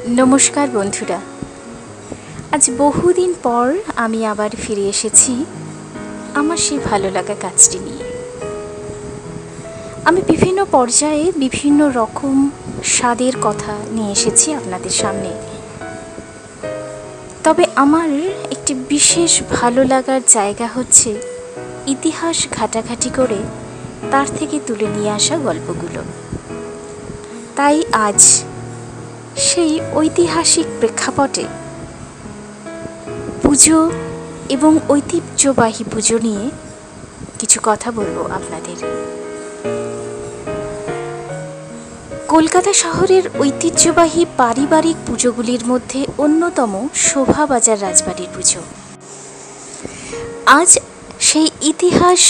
नमस्कार बंधुरा, आज बहुदिन पर आमी आबार फिरे एसेछि आमार सेई भालो लागा काजटी निये। आमी विभिन्न पर्याये विभिन्न रकम स्वादेर कथा निये एसेछि आपनादेर सामने। तबे आमार एकटी विशेष भालो लागार जायगा हच्छे इतिहास घाटाघाटी करे तार थेके तुले निये आसा गल्पगुलो। ताई आज সেই ঐতিহাসিক প্রেক্ষাপটে পুজো এবং ঐতিহ্যবাহী পুজো নিয়ে কিছু কথা বলবো আপনাদের। কলকাতা শহরের ঐতিহ্যবাহী পারিবারিক পুজোগুলির মধ্যে অন্যতম শোভাবাজার রাজবাড়ির পুজো। আজ সেই ইতিহাস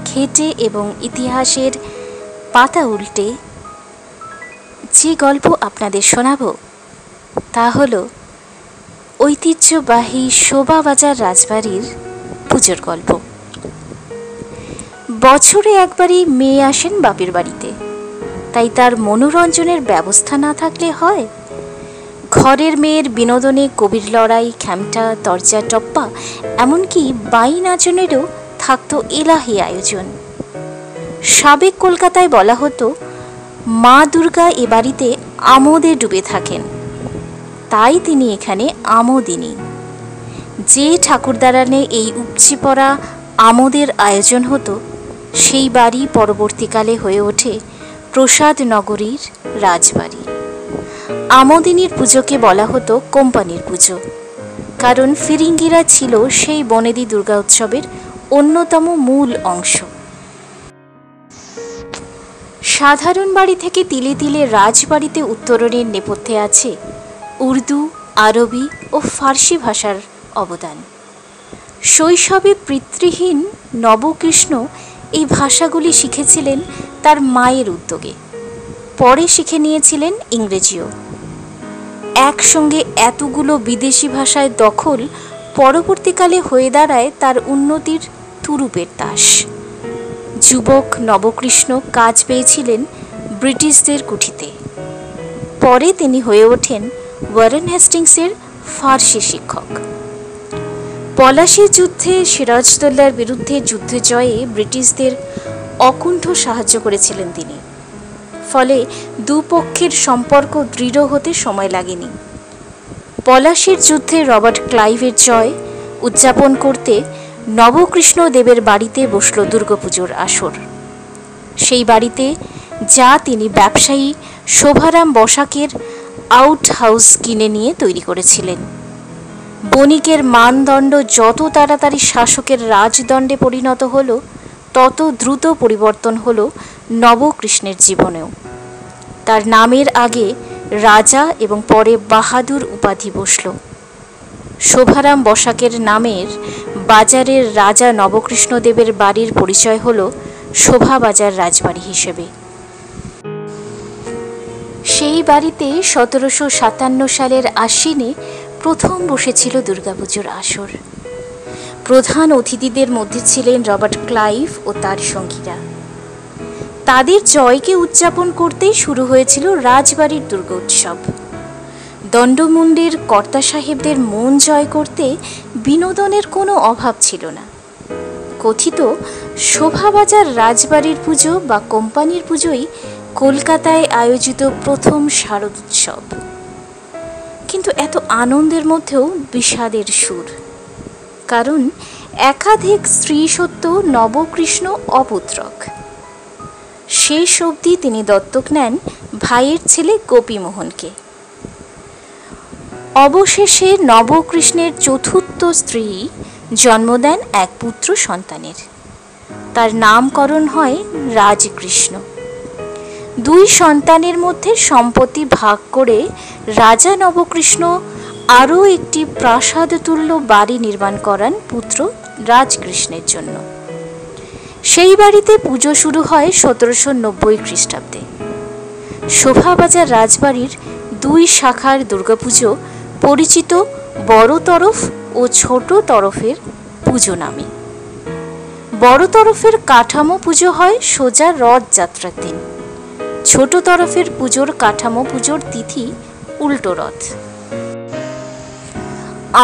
ঘেঁটে এবং ইতিহাসের পাতা উল্টে যে গল্প আপনাদের শোনাবো তা হলো ঐতিহ্যবাহী শোভাবাজার রাজবাড়ির পুজোর গল্প। বছরে একবারই মেয়ে আসেন বাপের বাড়িতে, তাই তার মনোরঞ্জনের ব্যবস্থা না থাকলে হয়? ঘরের মেয়ের বিনোদনে কবির লড়াই, খ্যামটা, দরজা টপ্পা, এমনকি বাই নাচনেরও থাকতো এলাহি আয়োজন। সাবেক কলকাতায় বলা হতো মা দুর্গা এ বাড়িতে আমোদে ডুবে থাকেন, তাই তিনি এখানে আমোদিনী। যে ঠাকুরদালানে এই উপচে পড়া আমোদের আয়োজন হতো সেই বাড়ি পরবর্তীকালে হয়ে ওঠে প্রসাদ নগরীর রাজবাড়ি। আমোদিনীর পুজোকে বলা হতো কোম্পানির পুজো, কারণ ফিরিঙ্গিরা ছিল সেই বনেদি দুর্গা উৎসবের অন্যতম মূল অংশ। সাধারণ বাড়ি থেকে তিলে তিলে রাজবাড়িতে উত্তরণের নেপথ্যে আছে উর্দু, আরবি ও ফার্সি ভাষার অবদান। শৈশবে পিতৃহীন নবকৃষ্ণ এই ভাষাগুলি শিখেছিলেন তার মায়ের উদ্যোগে, পরে শিখে নিয়েছিলেন ইংরেজিও। একসঙ্গে এতগুলো বিদেশি ভাষায় দখল পরবর্তীকালে হয়ে দাঁড়ায় তার উন্নতির তুরুপের তাস। যুবক নবকৃষ্ণ কাজ পেয়েছিলেন ব্রিটিশদের কুঠিতে। পরে তিনি হয়ে ওঠেন ওয়ারেন হেস্টিংসের ফার্সি শিক্ষক। পলাশীর যুদ্ধে সিরাজদৌল্লার বিরুদ্ধে যুদ্ধ জয়ে ব্রিটিশদের অকুণ্ঠ সাহায্য করেছিলেন তিনি। ফলে দুপক্ষের সম্পর্ক দৃঢ় হতে সময় লাগেনি। পলাশীর যুদ্ধে রবার্ট ক্লাইভের জয় উদযাপন করতে নবকৃষ্ণ দেবের বাড়িতে বসল দুর্গাপুজোর আসর। সেই বাড়িতে যা তিনি ব্যবসায়ী শোভারাম বসাকের আউট হাউস কিনে নিয়ে তৈরি করেছিলেন। বণিকের মানদণ্ড যত তাড়াতাড়ি শাসকের রাজদণ্ডে পরিণত হলো, তত দ্রুত পরিবর্তন হলো নবকৃষ্ণের জীবনেও। তার নামের আগে রাজা এবং পরে বাহাদুর উপাধি বসল। শোভারাম বসাকের নামের বাজারের রাজা নবকৃষ্ণদেবের বাড়ির পরিচয় হল শোভাবাজার রাজবাড়ি হিসেবে। সেই বাড়িতে 1757 সালের আশ্বিনে প্রথম বসেছিল দুর্গাপুজোর আসর। প্রধান অতিথিদের মধ্যে ছিলেন রবার্ট ক্লাইভ ও তার সঙ্গীরা। তাদের জয়কে উদযাপন করতেই শুরু হয়েছিল রাজবাড়ির দুর্গা উৎসব। দণ্ডমুণ্ডের কর্তা সাহেবদের মন জয় করতে বিনোদনের কোনো অভাব ছিল না। কথিত শোভাবাজার রাজবাড়ির পুজো বা কোম্পানির পুজোই কলকাতায় আয়োজিত প্রথম শারদ উৎসব। কিন্তু এত আনন্দের মধ্যেও বিষাদের সুর, কারণ একাধিক স্ত্রী সত্ত্ব নবকৃষ্ণ অপুত্রক। শেষ অবধি তিনি দত্তক নেন ভাইয়ের ছেলে গোপীমোহনকে। অবশেষে নবকৃষ্ণের চতুর্থ স্ত্রী জন্ম দেন এক পুত্র সন্তানের। তার নামকরণ হয় রাজকৃষ্ণ। দুই সন্তানের মধ্যে সম্পত্তি ভাগ করে রাজা নবকৃষ্ণ আরও একটি প্রাসাদতুল্য বাড়ি নির্মাণ করান পুত্র রাজকৃষ্ণের জন্য। সেই বাড়িতে পুজো শুরু হয় 1790 খ্রিস্টাব্দে। শোভাবাজার রাজবাড়ির দুই শাখার দুর্গাপুজো পরিচিত বড় তরফ ও ছোট তরফের পুজো নামে। বড় তরফের কাঠামো পুজো হয় সোজা রথযাত্রার দিন। ছোট তরফের পুজোর কাঠামো পুজোর তিথি উল্টো রথ।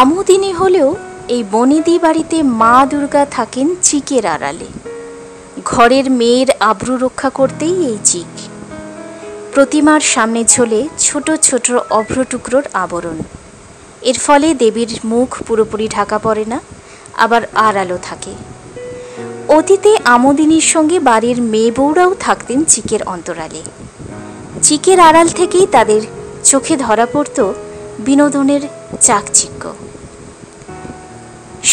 আমোদিনী হলেও এই বনেদি বাড়িতে মা দুর্গা থাকেন চিকের আড়ালে। ঘরের মেয়ের আবরু রক্ষা করতেই এই চিক। প্রতিমার সামনে ঝোলে ছোট ছোট অভ্র টুকরোর আবরণ। এর ফলে দেবীর মুখ পুরোপুরি ঢাকা পড়ে না, আবার আড়ালো থাকে। অতীতে আমোদিনীর সঙ্গে বাড়ির মেয়ে বউরাও থাকতেন চিকের অন্তরালে। চিকের আড়াল থেকেই তাদের চোখে ধরা পড়ত বিনোদনের চাকচিক্য।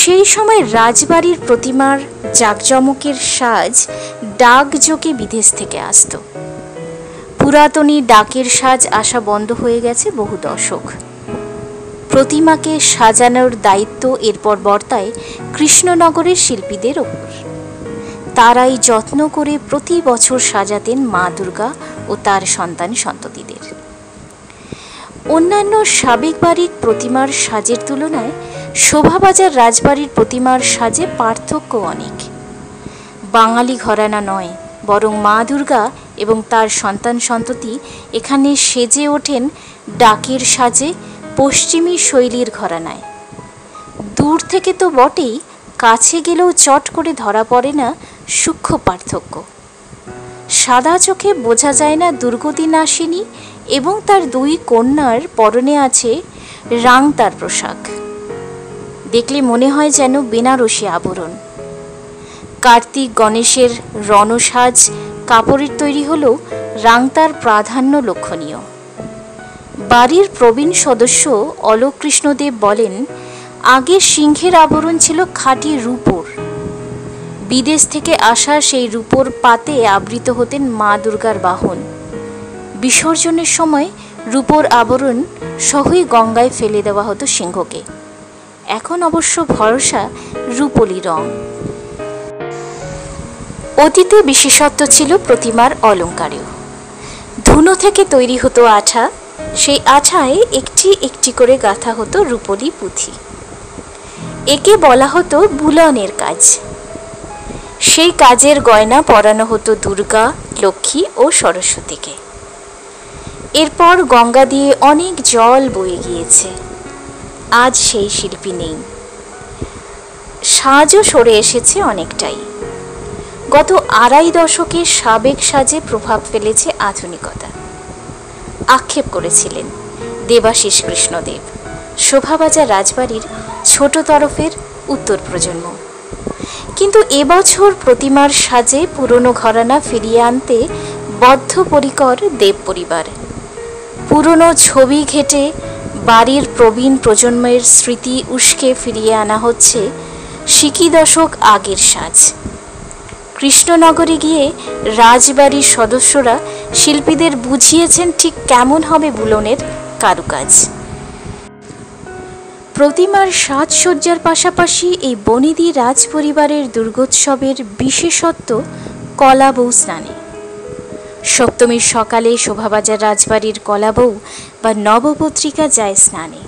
সেই সময় রাজবাড়ির প্রতিমার জাঁকজমকের সাজ ডাকযোগে বিদেশ থেকে আসত। পুরাতনী ডাকের সাজ আসা বন্ধ হয়ে গেছে বহু দশক। প্রতিমাকে সাজানোর দায়িত্ব এরপর বর্তায় কৃষ্ণনগরের শিল্পীদের ওপর। তারাই যত্ন করে প্রতি বছর সাজাতেন মা দুর্গা ও তার সন্তান সন্ততিদের। অন্যান্য সাবেক বাড়ির প্রতিমার সাজের তুলনায় শোভাবাজার রাজবাড়ির প্রতিমার সাজে পার্থক্য অনেক। বাঙালি ঘরানা নয়, বরং মা দুর্গা এবং তার সন্তান সন্ততি এখানে সেজে ওঠেন ডাকের সাজে পশ্চিমী শৈলীর ঘরানায়। দূর থেকে তো বটেই, কাছে গেলেও চট করে ধরা পড়ে না সূক্ষ্ম পার্থক্য। সাদা চোখে বোঝা যায় না দুর্গতি নাশিনী এবং তার দুই কন্যার পরনে আছে রাংতার পোশাক। দেখলে মনে হয় যেন বেনারসি আবরণ। কার্তিক গণেশের রণসাজ কাপড়ের তৈরি হলেও রাংতার প্রাধান্য লক্ষণীয়। বাড়ির প্রবীণ সদস্য অলোক কৃষ্ণদেব বলেন, আগে সিংহের আবরণ ছিল খাঁটি রূপোর। বিদেশ থেকে আসা সেই রূপোর পাতে আবৃত হতেন মা দুর্গার বাহন। বিসর্জনের সময় রূপোর আবরণ সহই গঙ্গায় ফেলে দেওয়া হতো সিংহকে। এখন অবশ্য ভরসা রূপোলি রং। অতীতে বিশেষত্ব ছিল প্রতিমার অলঙ্কারেও। ধুনো থেকে তৈরি হতো আঠা, সেই আঠায় একটি একটি করে গাঁথা হতো রূপোলি পুঁথি। একে বলা হতো বুলনের কাজ। সেই কাজের গয়না পরানো হতো দুর্গা, লক্ষ্মী ও সরস্বতীকে। এরপর গঙ্গা দিয়ে অনেক জল বয়ে গিয়েছে। আজ সেই শিল্পী নেই। সাজও সরে এসেছে অনেকটাই। গত আড়াই দশকে সাবেক সাজে প্রভাব ফেলেছে আধুনিকতা, আক্ষেপ করেছিলেন দেবাশিস কৃষ্ণদেব, শোভাবাজার রাজবাড়ির ছোট তরফের উত্তর প্রজন্ম। কিন্তু এবছর প্রতিমার সাজে পুরনো ঘরানা ফিরিয়ে আনতে বদ্ধপরিকর দেব পরিবার। পুরনো ছবি ঘেঁটে বাড়ির প্রবীণ প্রজন্মের স্মৃতি উস্কে ফিরিয়ে আনা হচ্ছে সিকি দশক আগের সাজ। কৃষ্ণনগরে গিয়ে রাজবাড়ির সদস্যরা শিল্পীদের বুঝিয়েছেন ঠিক কেমন হবে বুলনের কারুকাজ। প্রতিমার সাজসজ্জার পাশাপাশি এই বনেদি রাজ পরিবারের দুর্গোৎসবের বিশেষত্ব কলাবউ স্নানে। সপ্তমীর সকালে শোভাবাজার রাজবাড়ির কলাবউ বা নবপত্রিকা যায় স্নানে।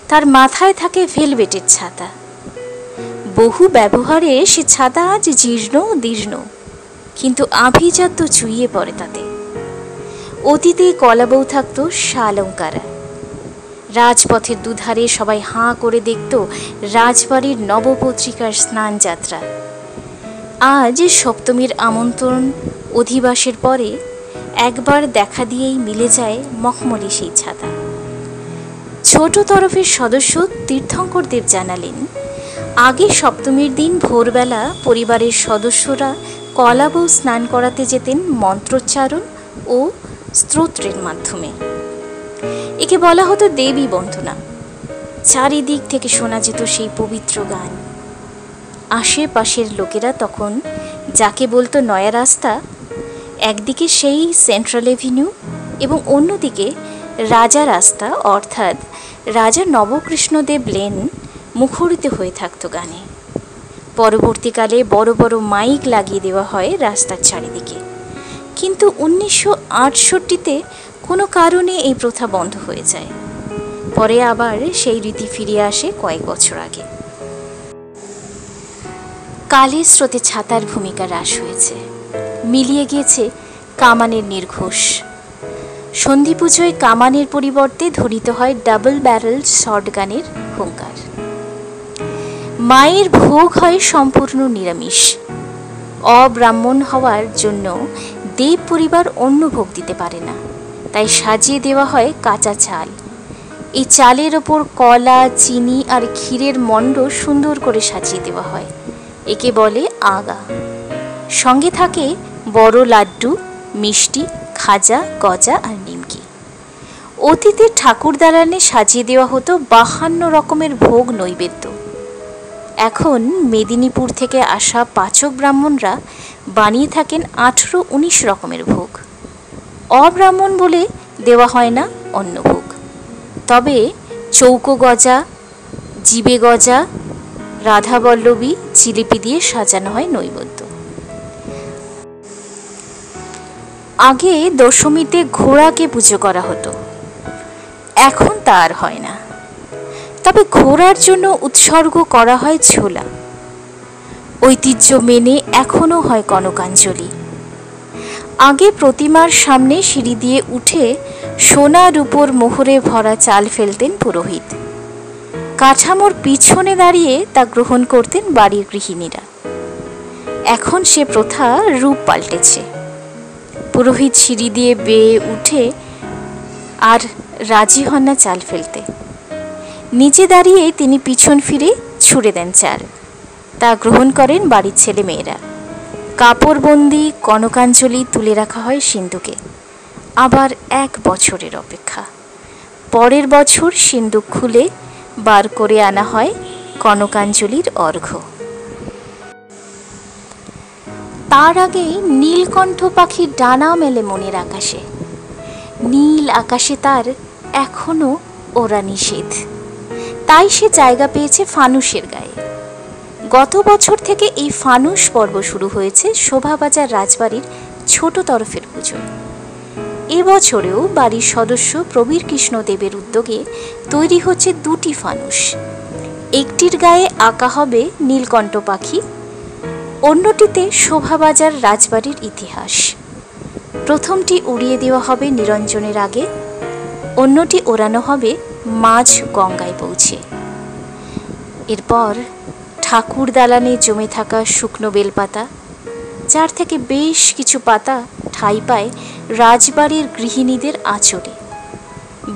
তার মাথায় থাকে ভেলভেটের ছাতা। বহু ব্যবহারে সে ছাতা আজ জীর্ণ দীর্ণ, কিন্তু আভিজাত্য চুইয়ে পড়ে তাতে। অতীতে কলাবউ থাকত শালঙ্কারা। রাজপথের দুধারে সবাই হাঁ করে দেখত রাজবাড়ির নবপত্রিকার স্নান যাত্রা। আজ সপ্তমীর আমন্ত্রণ অধিবাসের পরে একবার দেখা দিয়েই মিলে যায় মখমলি সেই ছাতা। ছোট তরফের সদস্য তীর্থঙ্কর দেব জানালেন, আগে সপ্তমীর দিন ভোরবেলা পরিবারের সদস্যরা কলাবউ স্নান করাতে যেতেন মন্ত্রোচ্চারণ ও স্তোত্রের মাধ্যমে। একে বলা হতো দেবী বন্দনা। চারিদিক থেকে শোনা যেত সেই পবিত্র গান। আশেপাশের লোকেরা তখন যাকে বলতো নয়া রাস্তা, একদিকে সেই সেন্ট্রাল এভিনিউ এবং অন্যদিকে রাজা রাস্তা অর্থাৎ রাজা নবকৃষ্ণদেব লেন মুখরিত হয়ে থাকতো গানে। পরবর্তীকালে বড় বড় মাইক লাগিয়ে দেওয়া হয় রাস্তার চারিদিকে। কিন্তু 1968-তে কোনো কারণে এই প্রথা বন্ধ হয়ে যায়। পরে আবার সেই রীতি ফিরে আসে কয়েক বছর আগে। কালের স্রোতে ছাতার ভূমিকা হ্রাস হয়েছে, মিলিয়ে গিয়েছে কামানের নির্ঘোষ। সন্ধি পুজোয় কামানের পরিবর্তে ধ্বনিত হয় ডাবল ব্যারেল শটগানের হুঙ্কার। মায়ের ভোগ হয় সম্পূর্ণ নিরামিষ। অব্রাহ্মণ হওয়ার জন্য দেব পরিবার অন্য ভোগ দিতে পারে না, তাই সাজিয়ে দেওয়া হয় কাঁচা চাল। এই চালের ওপর কলা, চিনি আর ক্ষীরের মণ্ড সুন্দর করে সাজিয়ে দেওয়া হয়। একে বলে আগা। সঙ্গে থাকে বড় লাড্ডু, মিষ্টি, খাজা, গজা আর নিমকি। অতীতে ঠাকুর দালানে সাজিয়ে দেওয়া হতো 52 রকমের ভোগ নৈবেদ্য। এখন মেদিনীপুর থেকে আসা পাচক ব্রাহ্মণরা বানিয়ে থাকেন 18-19 রকমের ভোগ। অব্রাহ্মণ বলে দেওয়া হয় না অন্য ভোগ। তবে চৌকো গজা, জিবে গজা, রাধাবল্লভী, জিলিপি দিয়ে সাজানো হয় নৈবেদ্য। আগে দশমীতে ঘোড়াকে পুজো করা হতো, এখন তা আর হয় না। তবে ঘোড়ার জন্য উৎসর্গ করা হয় ছোলা। ঐতিহ্য মেনে এখনও হয় কনকাঞ্জলি। আগে প্রতিমার সামনে সিঁড়ি দিয়ে উঠে সোনা রূপোর মোহরে ভরা চাল ফেলতেন পুরোহিত। কাঠামোর পিছনে দাঁড়িয়ে তা গ্রহণ করতেন বাড়ির গৃহিণীরা। এখন সে প্রথা রূপ পাল্টেছে। পুরোহিত সিঁড়ি দিয়ে বেয়ে উঠে আর রাজি হন না চাল ফেলতে। নিচে দাঁড়িয়ে তিনি পিছন ফিরে ছুঁড়ে দেন চাল। তা গ্রহণ করেন বাড়ির ছেলে মেয়েরা। কাপড়বন্দি কনকাঞ্জলি তুলে রাখা হয় সিন্ধুকে। আবার 1 বছরের অপেক্ষা। পরের বছর সিন্ধুক খুলে বার করে আনা হয় কনকাঞ্জলির অর্ঘ্য। তার আগেই নীলকণ্ঠ পাখির ডানা মেলে মনের আকাশে। নীল আকাশে তার এখনো ওড়া নিষেধ, তাই সে জায়গা পেয়েছে ফানুসের গায়ে। গত বছর থেকে এই ফানুস পর্ব শুরু হয়েছে শোভাবাজার রাজবাড়ির ছোট তরফের পুজোয়। এবছরেও বাড়ির সদস্য প্রবীর কৃষ্ণ দেবের উদ্যোগে তৈরি হচ্ছে 2টি ফানুস। একটির গায়ে আঁকা হবে নীলকণ্ঠ পাখি, অন্যটিতে শোভাবাজার রাজবাড়ির ইতিহাস। প্রথমটি উড়িয়ে দেওয়া হবে নিরঞ্জনের আগে, অন্যটি ওড়ানো হবে মাঝ গঙ্গায় পৌঁছে। এরপর ঠাকুর দালানে জমে থাকা শুকনো বেলপাতা, যার থেকে বেশ কিছু পাতা ঠাঁই পায় রাজবাড়ির গৃহিণীদের আঁচলে।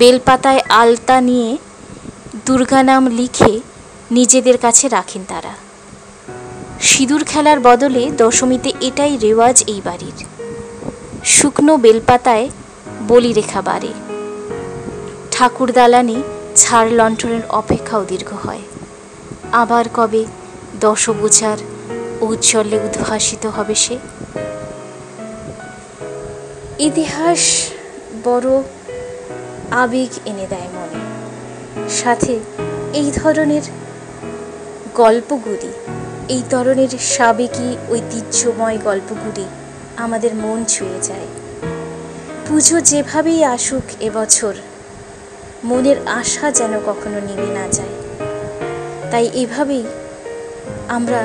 বেলপাতায় আলতা নিয়ে দুর্গানাম লিখে নিজেদের কাছে রাখেন তারা। সিঁদুর খেলার বদলে দশমীতে এটাই রেওয়াজ এই বাড়ির। শুকনো বেলপাতায় বলিরেখা বাড়ে। ঠাকুর দালানে ছাড় লণ্ঠনের অপেক্ষাও দীর্ঘ হয়। আবার কবে দশভূজার ঔজ্জ্বল্যে উদ্ভাসিত হবে সে? ইতিহাস বড় আবেগ এনে দেয় মনে। সাথে এই ধরনের গল্পগুলি, এই ধরনের সাবেকি ঐতিহ্যময় গল্পগুলি আমাদের মন ছুঁয়ে যায়। পুজো যেভাবেই আসুক এবছর, মনের আশা যেন কখনো নিভে না যায়। তাই এভাবেই আমরা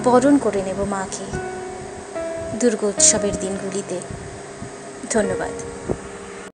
বরণ করে নেব মাকে দুর্গোৎসবের দিনগুলিতে। ধন্যবাদ।